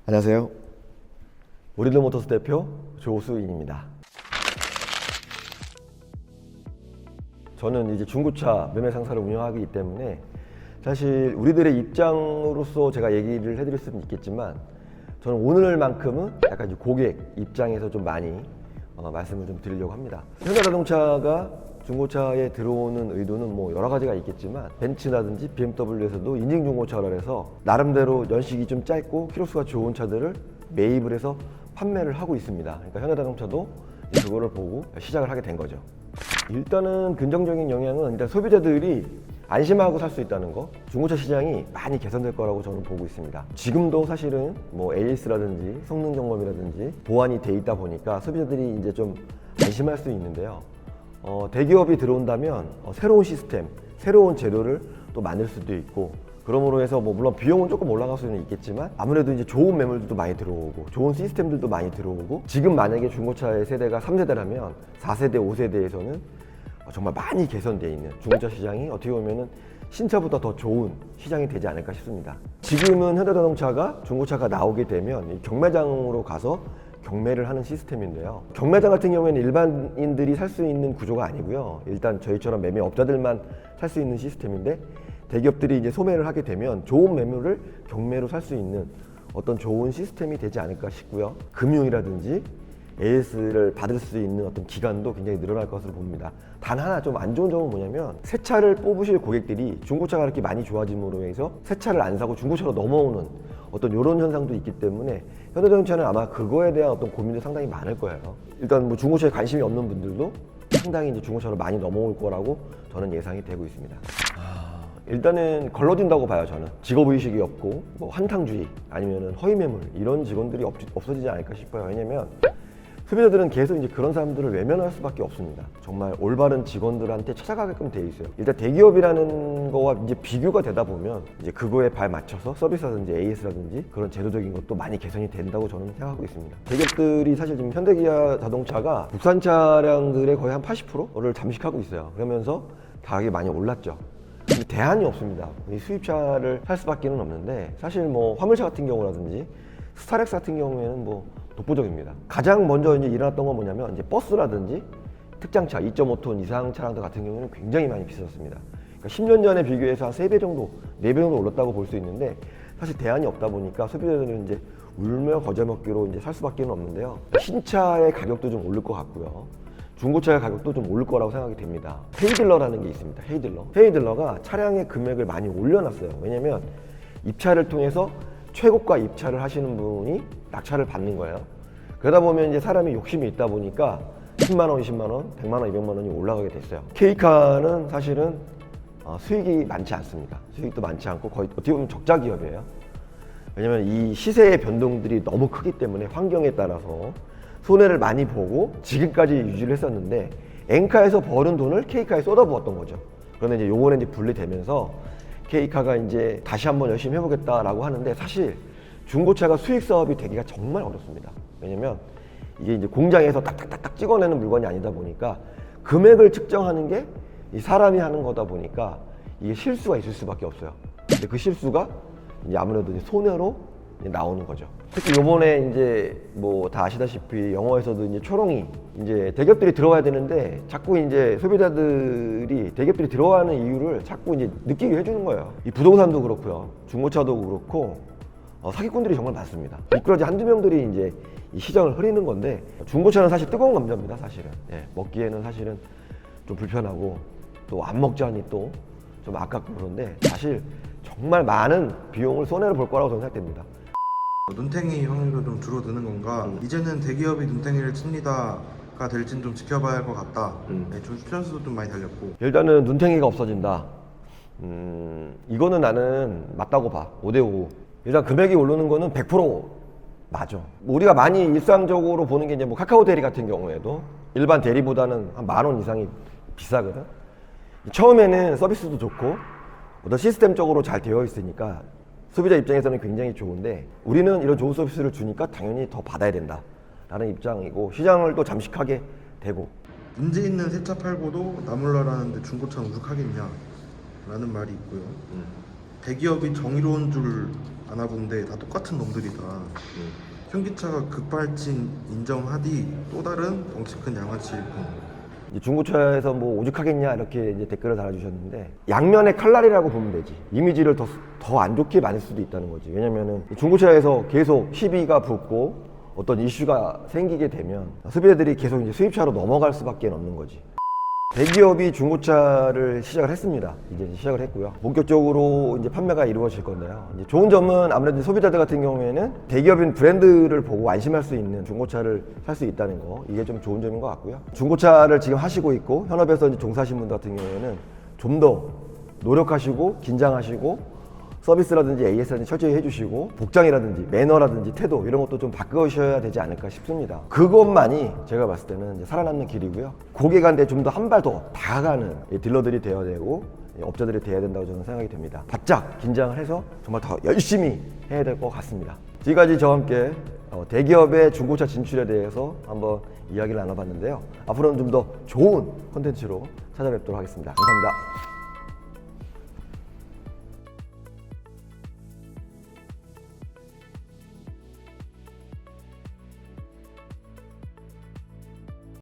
안녕하세요. 우리들모터스 대표 조수인입니다. 저는 이제 중고차 매매 상사를 운영하기 때문에 사실 우리들의 입장으로서 제가 얘기를 해드릴 수는 있겠지만 저는 오늘만큼은 약간 이제 고객 입장에서 좀 많이 말씀을 좀 드리려고 합니다. 현대자동차가 중고차에 들어오는 의도는 뭐 여러 가지가 있겠지만 벤츠라든지 BMW에서도 인증 중고차라 해서 나름대로 연식이 좀 짧고 키로수가 좋은 차들을 매입을 해서 판매를 하고 있습니다. 그러니까 현대자동차도 그거를 보고 시작을 하게 된 거죠. 일단은 긍정적인 영향은 일단 소비자들이 안심하고 살 수 있다는 거, 중고차 시장이 많이 개선될 거라고 저는 보고 있습니다. 지금도 사실은 뭐 AS라든지 성능 점검이라든지 보완이 돼 있다 보니까 소비자들이 이제 좀 안심할 수 있는데요. 대기업이 들어온다면 새로운 시스템, 새로운 재료를 또 만들 수도 있고, 그러므로 해서 뭐 물론 비용은 조금 올라갈 수는 있겠지만 아무래도 이제 좋은 매물들도 많이 들어오고 좋은 시스템들도 많이 들어오고, 지금 만약에 중고차의 세대가 3세대라면 4세대, 5세대에서는 정말 많이 개선되어 있는 중고차 시장이 어떻게 보면은 신차보다 더 좋은 시장이 되지 않을까 싶습니다. 지금은 현대자동차가 중고차가 나오게 되면 경매장으로 가서 경매를 하는 시스템인데요. 경매장 같은 경우에는 일반인들이 살 수 있는 구조가 아니고요. 일단 저희처럼 매매업자들만 살 수 있는 시스템인데, 대기업들이 이제 소매를 하게 되면 좋은 매물을 경매로 살 수 있는 어떤 좋은 시스템이 되지 않을까 싶고요. 금융이라든지 AS를 받을 수 있는 어떤 기간도 굉장히 늘어날 것으로 봅니다. 단 하나 좀 안 좋은 점은 뭐냐면, 새 차를 뽑으실 고객들이 중고차가 이렇게 많이 좋아짐으로 해서 새 차를 안 사고 중고차로 넘어오는 어떤 이런 현상도 있기 때문에 현대자동차는 아마 그거에 대한 어떤 고민도 상당히 많을 거예요. 일단 뭐 중고차에 관심이 없는 분들도 상당히 이제 중고차로 많이 넘어올 거라고 저는 예상이 되고 있습니다. 일단은 걸러진다고 봐요. 저는 직업의식이 없고 뭐 한탕주의 아니면 허위매물 이런 직원들이 없어지지 않을까 싶어요. 왜냐면 소비자들은 계속 이제 그런 사람들을 외면할 수밖에 없습니다. 정말 올바른 직원들한테 찾아가게끔 돼 있어요. 일단 대기업이라는 거와 이제 비교가 되다 보면 이제 그거에 발 맞춰서 서비스라든지 AS라든지 그런 제도적인 것도 많이 개선이 된다고 저는 생각하고 있습니다. 대기업들이 사실 지금 현대기아 자동차가 국산 차량들의 거의 한 80%를 잠식하고 있어요. 그러면서 가격이 많이 올랐죠. 대안이 없습니다. 이 수입차를 살 수밖에 없는데, 사실 뭐 화물차 같은 경우라든지 스타렉스 같은 경우에는 뭐 독보적입니다. 가장 먼저 이제 일어났던 건 뭐냐면, 이제 버스라든지 특장차 2.5톤 이상 차량들 같은 경우는 굉장히 많이 비쌌습니다. 그러니까 10년 전에 비교해서 한 3배 정도, 4배 정도 올랐다고 볼 수 있는데, 사실 대안이 없다 보니까 소비자들은 이제 울며 거저 먹기로 이제 살 수밖에 없는데요. 신차의 가격도 좀 오를 것 같고요. 중고차의 가격도 좀 오를 거라고 생각이 됩니다. 헤이딜러라는 게 있습니다. 헤이딜러가 차량의 금액을 많이 올려놨어요. 왜냐면 입차를 통해서 최고가 입차를 하시는 분이 낙찰을 받는 거예요. 그러다 보면 이제 사람이 욕심이 있다 보니까 10만 원, 20만 원, 100만 원, 200만 원이 올라가게 됐어요. K카는 사실은 수익이 많지 않습니다. 수익도 많지 않고 거의 어떻게 보면 적자 기업이에요. 왜냐면 이 시세의 변동들이 너무 크기 때문에 환경에 따라서 손해를 많이 보고 지금까지 유지를 했었는데, N카에서 버는 돈을 K카에 쏟아부었던 거죠. 그런데 이제 요번에 이제 분리되면서 K카가 이제 다시 한번 열심히 해보겠다라고 하는데, 사실 중고차가 수익 사업이 되기가 정말 어렵습니다. 왜냐면 이게 이제 공장에서 딱딱딱딱 찍어내는 물건이 아니다 보니까 금액을 측정하는 게 이 사람이 하는 거다 보니까 이게 실수가 있을 수밖에 없어요. 근데 그 실수가 이제 아무래도 이제 손해로 이제 나오는 거죠. 특히 요번에 이제 뭐 다 아시다시피 영어에서도 이제 초롱이, 이제 대기업들이 들어와야 되는데 자꾸 이제 소비자들이 대기업들이 들어가는 이유를 자꾸 이제 느끼게 해주는 거예요. 이 부동산도 그렇고요, 중고차도 그렇고 사기꾼들이 정말 많습니다. 미꾸라지 한두 명들이 이제 이 시장을 흐리는 건데, 중고차는 사실 뜨거운 감자입니다. 사실은 먹기에는 사실은 좀 불편하고 또 안 먹자니 또 좀 아깝고 그런데, 사실 정말 많은 비용을 손해를 볼 거라고 저는 생각됩니다. 눈탱이 확률도 좀 줄어드는 건가? 이제는 대기업이 눈탱이를 칩니다가 될진 좀 지켜봐야 할 것 같다. 네, 좀 출연수도 좀 많이 달렸고. 일단은 눈탱이가 없어진다. 이거는 나는 맞다고 봐. 5대5. 일단 금액이 오르는 거는 100% 맞아. 우리가 많이 일상적으로 보는 게 이제 뭐 카카오 대리 같은 경우에도 일반 대리보다는 한 10,000원 이상이 비싸거든. 처음에는 서비스도 좋고 어떤 시스템적으로 잘 되어 있으니까 소비자 입장에서는 굉장히 좋은데, 우리는 이런 좋은 서비스를 주니까 당연히 더 받아야 된다 라는 입장이고, 시장을 또 잠식하게 되고. 문제 있는 새 차 팔고도 나몰라라는데 중고차는 우죽하겠냐 라는 말이 있고요. 대기업이 정의로운 줄 안 와본데 다 똑같은 놈들이다. 현기차가 급발진 인정하디 또 다른 덩치 큰 양아치일 뿐. 이제 중고차에서 뭐 오죽하겠냐 이렇게 이제 댓글을 달아주셨는데 양면의 칼날이라고 보면 되지. 이미지를 더 안 좋게 만들 수도 있다는 거지. 왜냐면은 중고차에서 계속 시비가 붙고 어떤 이슈가 생기게 되면 소비자들이 계속 이제 수입차로 넘어갈 수밖에 없는 거지. 대기업이 중고차를 시작을 했습니다. 이제 시작을 했고요. 본격적으로 이제 판매가 이루어질 건데요. 이제 좋은 점은 아무래도 소비자들 같은 경우에는 대기업인 브랜드를 보고 안심할 수 있는 중고차를 살 수 있다는 거, 이게 좀 좋은 점인 것 같고요. 중고차를 지금 하시고 있고 현업에서 이제 종사하신 분들 같은 경우에는 좀 더 노력하시고 긴장하시고 서비스라든지 AS라든지 철저히 해주시고 복장이라든지 매너라든지 태도 이런 것도 좀 바꾸셔야 되지 않을까 싶습니다. 그것만이 제가 봤을 때는 이제 살아남는 길이고요. 고객한테 좀 더 한 발 더 다가가는 딜러들이 되어야 되고 업자들이 되어야 된다고 저는 생각이 됩니다. 바짝 긴장을 해서 정말 더 열심히 해야 될 것 같습니다. 지금까지 저와 함께 대기업의 중고차 진출에 대해서 한번 이야기를 나눠봤는데요. 앞으로는 좀 더 좋은 콘텐츠로 찾아뵙도록 하겠습니다. 감사합니다.